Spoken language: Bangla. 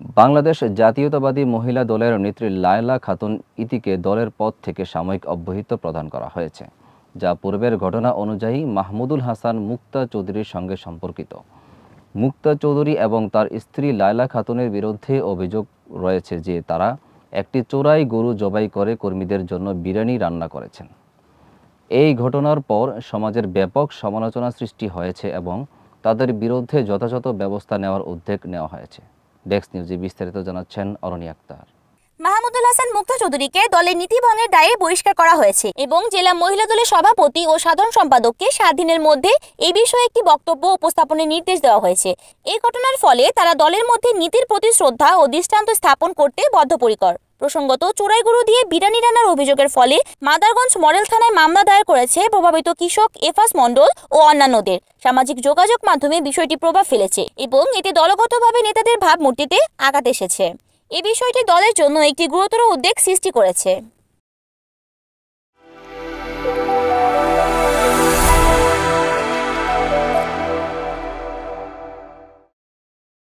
বাংলাদেশ জাতীয়তাবাদী মহিলা দলের নেত্রী লায়লা খাতুন ইতিকে দলের পদ থেকে সাময়িক অব্যাহতি প্রদান করা হয়েছে, যা পূর্বের ঘটনা অনুযায়ী মাহমুদুল হাসান মুক্তা চৌধুরীর সঙ্গে সম্পর্কিত। মুক্তা চৌধুরী এবং তার স্ত্রী লায়লা খাতুনের বিরুদ্ধে অভিযোগ রয়েছে যে তারা একটি চোরাই গরু জবাই করে কর্মীদের জন্য বিরিয়ানি রান্না করেছেন। এই ঘটনার পর সমাজের ব্যাপক সমালোচনা সৃষ্টি হয়েছে এবং তাদের বিরুদ্ধে যথাযথ ব্যবস্থা নেওয়ার উদ্যোগ নেওয়া হয়েছে। ডেস্ক নিউজে বিস্তারিত জানাচ্ছেন অরণি আক্তার। মাহমুদুল হাসান মুক্তা চৌধুরীকে দলের নীতি ভঙ্গের দায়ে বহিষ্কার করা হয়েছে এবং জেলা মহিলা দলের সভাপতি ও সাধারণ সম্পাদককে 7 দিনের মধ্যে এই বিষয়ে একটি বক্তব্য উপস্থাপনের নির্দেশ দেওয়া হয়েছে। এই ঘটনার ফলে তারা দলের মধ্যে নীতির প্রতি শ্রদ্ধা ও দৃষ্টান্ত স্থাপন করতে বদ্ধপরিকর। প্রসঙ্গত, চোরাই গরু দিয়ে বিরিয়ানি রান্নার অভিযোগের ফলে মাদারগঞ্জ মডেল থানায় মামলা দায়ের করেছে প্রভাবিত কৃষক এফাস মণ্ডল ও অন্যান্যদের। সামাজিক যোগাযোগ মাধ্যমে বিষয়টি প্রভাব ফেলেছে এবং এতে দলগতভাবে নেতাদের ভাবমূর্তিতে আঘাত এসেছে। এই বিষয়টি দলের জন্য একটি গুরুতর উদ্বেগ সৃষ্টি করেছে।